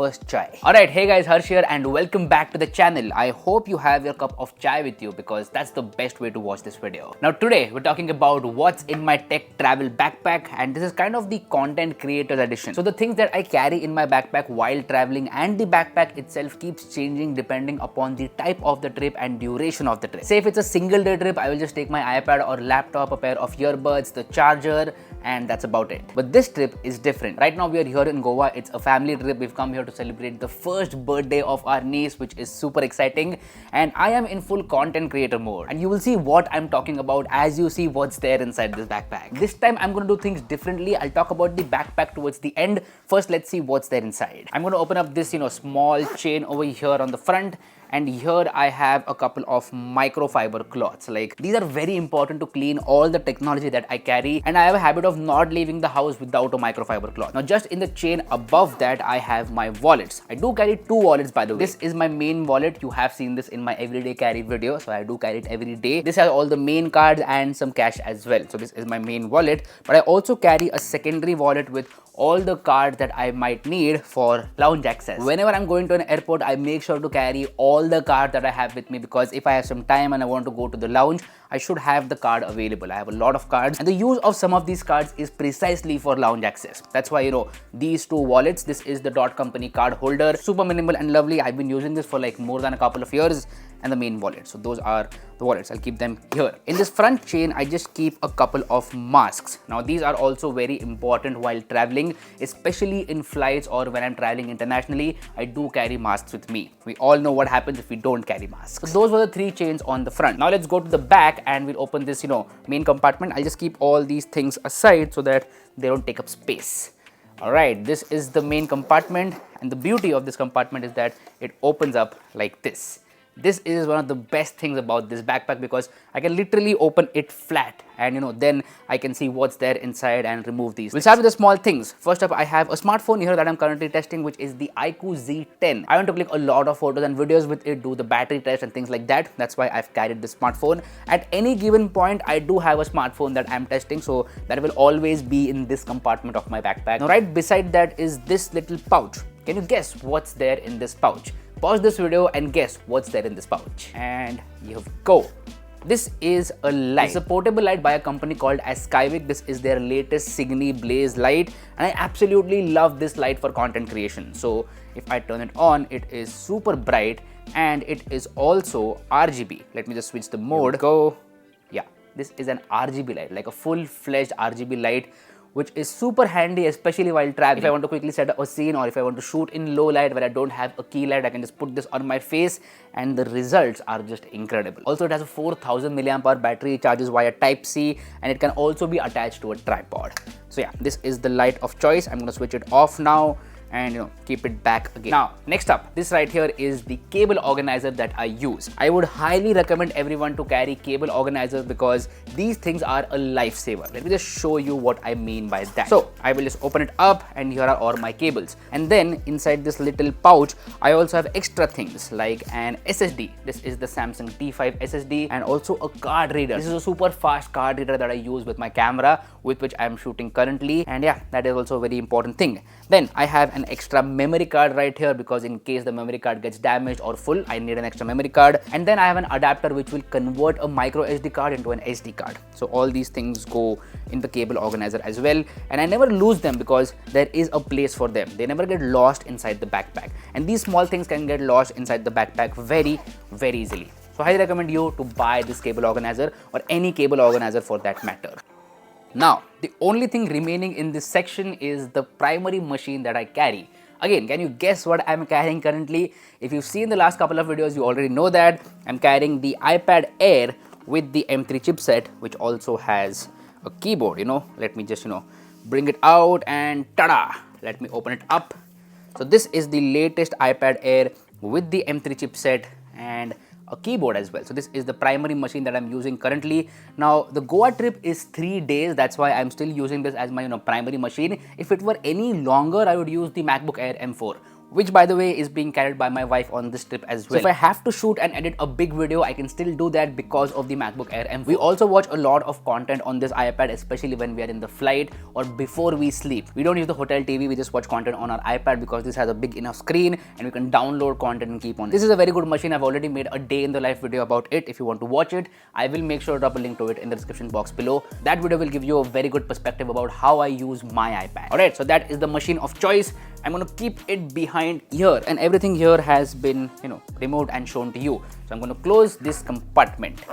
first chai. Alright, hey guys, Harsh here and welcome back to the channel. I hope you have your cup of chai with you because that's the best way to watch this video. Now today we're talking about what's in my tech travel backpack, and this is kind of the content creators edition. So the things that I carry in my backpack while traveling, and the backpack itself keeps changing depending upon the type of the trip and duration of the trip. Say if it's a single day trip, I will just take my iPad or laptop, a pair of earbuds, the charger, and that's about it. But this trip is different. Right now we are here in Goa. It's a family trip. We've come here to celebrate the first birthday of our niece, which is super exciting, and I am in full content creator mode, and you will see what I'm talking about as you see what's there inside this backpack. This time I'm going to do things differently. I'll talk about the backpack towards the end. First, let's see what's there inside. I'm going to open up this small chain over here on the front, and here I have a couple of microfiber cloths. Like, these are very important to clean all the technology that I carry, and I have a habit of not leaving the house without a microfiber cloth. Now just in the chain above that, I have my wallets. I do carry two wallets, by the way. This is my main wallet. You have seen this in my everyday carry video, so I do carry it every day. This has all the main cards and some cash as well. So this is my main wallet, but I also carry a secondary wallet with all the cards that I might need for lounge access. Whenever I'm going to an airport, I make sure to carry all the cards that I have with me, because if I have some time and I want to go to the lounge, I should have the card available. I have a lot of cards, and the use of some of these cards is precisely for lounge access. That's why, these two wallets, this is the Dot Company card holder, super minimal and lovely. I've been using this for like more than a couple of years, and the main wallet. So those are the wallets. I'll keep them here. In this front chain, I just keep a couple of masks. Now these are also very important while traveling, especially in flights or when I'm traveling internationally. I do carry masks with me. We all know what happens if we don't carry masks. So those were the three chains on the front. Now let's go to the back and we'll open this, main compartment. I'll just keep all these things aside so that they don't take up space. Alright, this is the main compartment, and the beauty of this compartment is that it opens up like this. This is one of the best things about this backpack, because I can literally open it flat and then I can see what's there inside and remove these. We'll start with the small things. First up, I have a smartphone here that I'm currently testing, which is the iQOO Z10. I want to click a lot of photos and videos with it, do the battery test and things like that. That's why I've carried this smartphone. At any given point, I do have a smartphone that I'm testing, so that will always be in this compartment of my backpack. Now right beside that is this little pouch. Can you guess what's there in this pouch? Pause this video and guess what's there in this pouch. And you go. This is a light. It's a portable light by a company called as Skywick. This is their latest Cygni Blaze light, and I absolutely love this light for content creation. So if I turn it on, it is super bright, and it is also RGB. Let me just switch the mode. Go. Yeah, this is an RGB light, like a full-fledged RGB light, which is super handy, especially while traveling. If I want to quickly set up a scene, or if I want to shoot in low light where I don't have a key light, I can just put this on my face and the results are just incredible. Also, it has a 4000 mAh battery, charges via Type-C, and it can also be attached to a tripod. So yeah, this is the light of choice. I'm going to switch it off now and keep it back again. Now next up, this right here is the cable organizer that I use. I would highly recommend everyone to carry cable organizers, because these things are a lifesaver. Let me just show you what I mean by that. So I will just open it up, and here are all my cables, and then inside this little pouch I also have extra things like an SSD. This is the Samsung T5 SSD, and also a card reader. This is a super fast card reader that I use with my camera, with which I am shooting currently, and yeah, that is also a very important thing. Then I have an extra memory card right here, because in case the memory card gets damaged or full, I need an extra memory card. And then I have an adapter which will convert a micro SD card into an SD card. So all these things go in the cable organizer as well, and I never lose them because there is a place for them. They never get lost inside the backpack, and these small things can get lost inside the backpack very, very easily. So I highly recommend you to buy this cable organizer, or any cable organizer for that matter. Now, the only thing remaining in this section is the primary machine that I carry. Again, can you guess what I'm carrying currently? If you've seen the last couple of videos, you already know that I'm carrying the iPad Air with the M3 chipset, which also has a keyboard. Let me just bring it out, and tada! Let me open it up. So this is the latest iPad Air with the M3 chipset and a keyboard as well. So this is the primary machine that I'm using currently. Now the Goa trip is 3 days, that's why I'm still using this as my primary machine. If it were any longer, I would use the MacBook Air M4. which by the way is being carried by my wife on this trip as well. So if I have to shoot and edit a big video, I can still do that because of the MacBook Air M4. We also watch a lot of content on this iPad, especially when we are in the flight or before we sleep. We don't use the hotel TV, we just watch content on our iPad because this has a big enough screen and we can download content and keep on. This is a very good machine. I've already made a day in the life video about it. If you want to watch it, I will make sure to drop a link to it in the description box below. That video will give you a very good perspective about how I use my iPad. Alright, so that is the machine of choice. I'm going to keep it behind here, and everything here has been, removed and shown to you. So I'm going to close this compartment.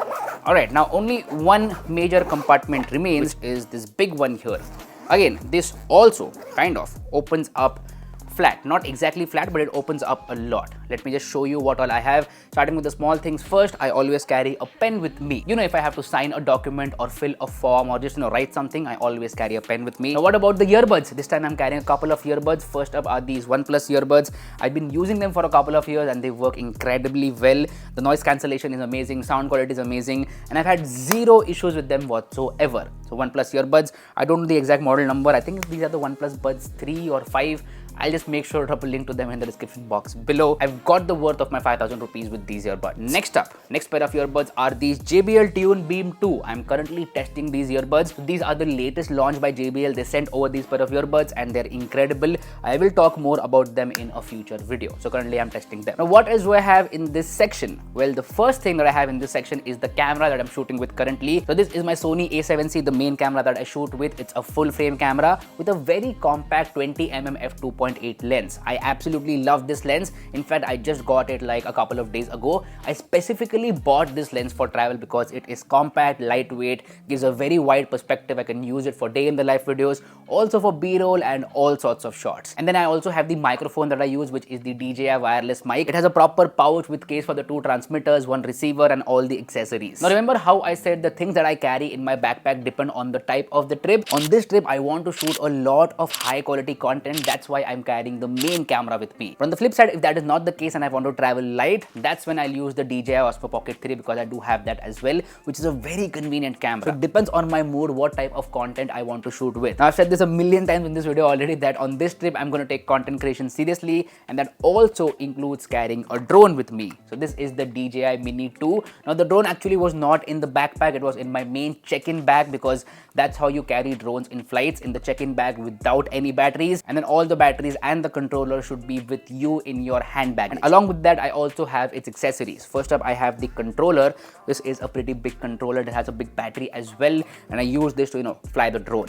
Alright, now only one major compartment remains, which is this big one here. Again, this also kind of opens up flat, not exactly flat, but it opens up a lot. Let me just show you what all I have. Starting with the small things first, I always carry a pen with me. If I have to sign a document or fill a form or just write something, I always carry a pen with me. Now what about the earbuds? This time I'm carrying a couple of earbuds. First up are these OnePlus earbuds. I've been using them for a couple of years and they work incredibly well. The noise cancellation is amazing, sound quality is amazing, and I've had zero issues with them whatsoever. So OnePlus earbuds, I don't know the exact model number. I think these are the OnePlus Buds 3 or 5. I'll just make sure to drop a link to them in the description box below. I've got the worth of my 5,000 rupees with these earbuds. Next pair of earbuds are these JBL Tune Beam 2. I'm currently testing these earbuds. These are the latest launch by JBL. They sent over these pair of earbuds and they're incredible. I will talk more about them in a future video. So currently I'm testing them. Now what else do I have in this section? Well, the first thing that I have in this section is the camera that I'm shooting with currently. So this is my Sony A7C, the main camera that I shoot with. It's a full frame camera with a very compact 20mm f2.8 lens. I absolutely love this lens. In fact, I just got it like a couple of days ago. I specifically bought this lens for travel because it is compact, lightweight, gives a very wide perspective. I can use it for day in the life videos, also for B-roll and all sorts of shots. And then I also have the microphone that I use, which is the DJI wireless mic. It has a proper pouch with case for the 2 transmitters, 1 receiver and all the accessories. Now remember how I said the things that I carry in my backpack depend on the type of the trip. On this trip, I want to shoot a lot of high quality content. That's why I'm carrying the main camera with me. But on the flip side, if that is not the case and I want to travel light, that's when I'll use the DJI Osmo Pocket 3 because I do have that as well, which is a very convenient camera. So it depends on my mood what type of content I want to shoot with. Now I've said this a million times in this video already that on this trip I'm going to take content creation seriously, and that also includes carrying a drone with me. So this is the DJI Mini 2. Now the drone actually was not in the backpack, it was in my main check-in bag because that's how you carry drones in flights, in the check-in bag without any batteries, and then all the batteries and the controller should be with you in your handbag. And along with that, I also have its accessories. First up, I have the controller. This is a pretty big controller that has a big battery as well, and I use this to fly the drone.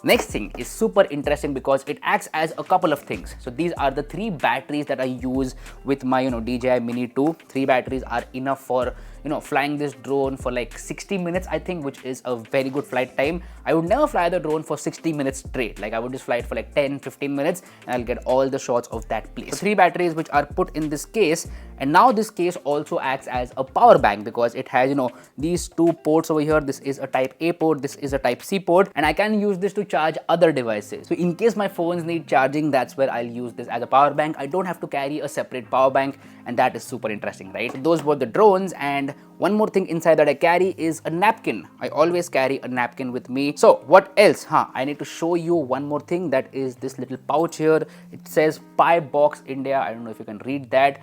Next thing is super interesting because it acts as a couple of things. So these are the 3 batteries that I use with my DJI Mini 2. 3 batteries are enough for flying this drone for like 60 minutes, I think, which is a very good flight time. I would never fly the drone for 60 minutes straight. Like I would just fly it for like 10-15 minutes and I'll get all the shots of that place. So 3 batteries which are put in this case, and now this case also acts as a power bank because it has these 2 ports over here. This is a type A port, this is a type C port, and I can use this to charge other devices. So in case my phones need charging, that's where I'll use this as a power bank. I don't have to carry a separate power bank, and that is super interesting, right? So those were the drones, and one more thing inside that I carry is a napkin. I always carry a napkin with me. So what else? I need to show you one more thing. That is this little pouch here. It says Pi Box India. I don't know if you can read that.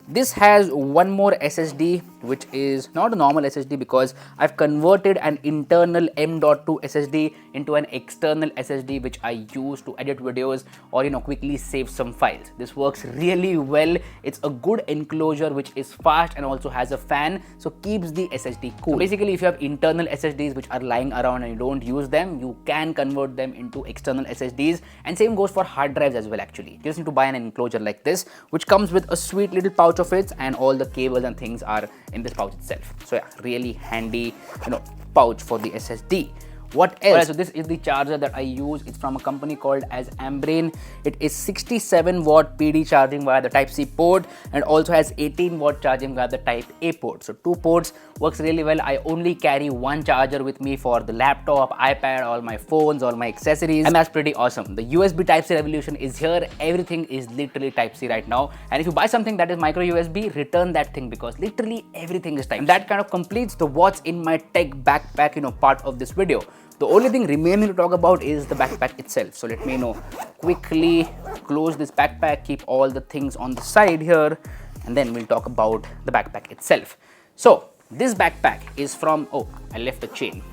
This has one more SSD, which is not a normal SSD because I've converted an internal M.2 SSD into an external SSD, which I use to edit videos or quickly save some files. This works really well. It's a good enclosure which is fast and also has a fan, so keeps the SSD cool. So basically, if you have internal SSDs which are lying around and you don't use them, you can convert them into external SSDs, and same goes for hard drives as well. Actually, you just need to buy an enclosure like this, which comes with a sweet little pouch of it, and all the cables and things are in this pouch itself. So yeah, really handy pouch for the SSD. What else? Right, so this is the charger that I use. It's from a company called as Ambrain. It is 67 watt PD charging via the Type C port, and also has 18 watt charging via the Type A port. So 2 ports, works really well. I only carry 1 charger with me for the laptop, iPad, all my phones, all my accessories, and that's pretty awesome. The USB Type C revolution is here. Everything is literally Type C right now, and if you buy something that is micro USB, return that thing because literally everything is Type C. And that kind of completes the what's in my tech backpack part of this video. The only thing remaining to talk about is the backpack itself. So let me quickly close this backpack, keep all the things on the side here, and then we'll talk about the backpack itself. So this backpack is from, oh, I left the chain.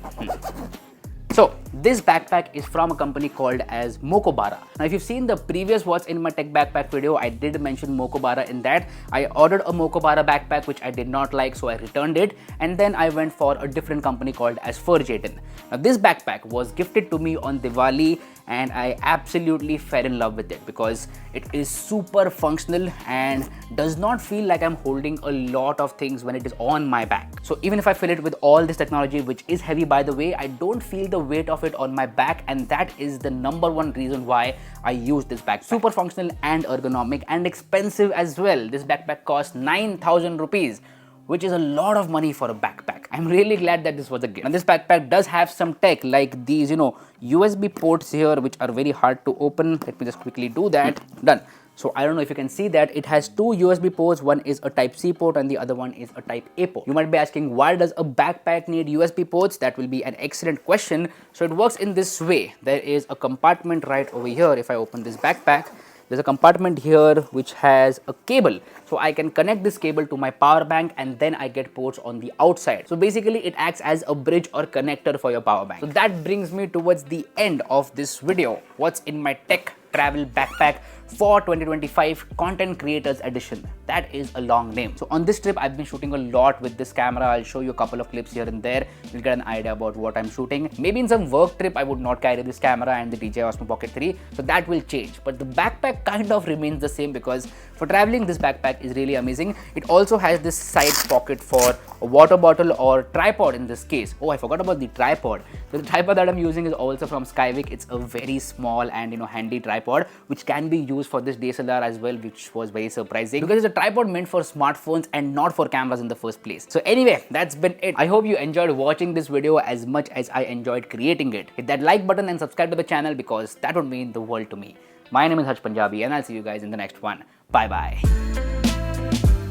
So this backpack is from a company called as Mokobara. Now if you've seen the previous What's in My Tech backpack video, I did mention Mokobara in that. I ordered a Mokobara backpack which I did not like, so I returned it, and then I went for a different company called as Furjaton. Now this backpack was gifted to me on Diwali and I absolutely fell in love with it because it is super functional and does not feel like I'm holding a lot of things when it is on my back. So even if I fill it with all this technology, which is heavy by the way, I don't feel the weight of it on my back, and that is the #1 reason why I use this backpack. Super functional and ergonomic and expensive as well. This backpack costs 9,000 rupees, which is a lot of money for a backpack. I'm really glad that this was a gift. And this backpack does have some tech like these, USB ports here, which are very hard to open. Let me just quickly do that. Done. So I don't know if you can see that it has two USB ports. One is a Type-C port and the other one is a Type-A port. You might be asking, why does a backpack need USB ports? That will be an excellent question. So it works in this way. There is a compartment right over here. If I open this backpack, there's a compartment here which has a cable. So I can connect this cable to my power bank and then I get ports on the outside. So basically it acts as a bridge or connector for your power bank. So that brings me towards the end of this video. What's in my tech travel backpack for 2025 Content Creators Edition. That is a long name. So on this trip, I've been shooting a lot with this camera. I'll show you a couple of clips here and there. You'll get an idea about what I'm shooting. Maybe in some work trip, I would not carry this camera and the DJI Osmo Pocket 3. So that will change. But the backpack kind of remains the same because for traveling, this backpack is really amazing. It also has this side pocket for a water bottle or tripod in this case. Oh, I forgot about the tripod. So the tripod that I'm using is also from Skyvik. It's a very small and handy tripod which can be used for this DSLR as well, which was very surprising because it's a tripod meant for smartphones and not for cameras in the first place. So anyway, that's been it. I hope you enjoyed watching this video as much as I enjoyed creating it. Hit that like button and subscribe to the channel because that would mean the world to me. My name is Harsh Punjabi and I'll see you guys in the next one. Bye bye.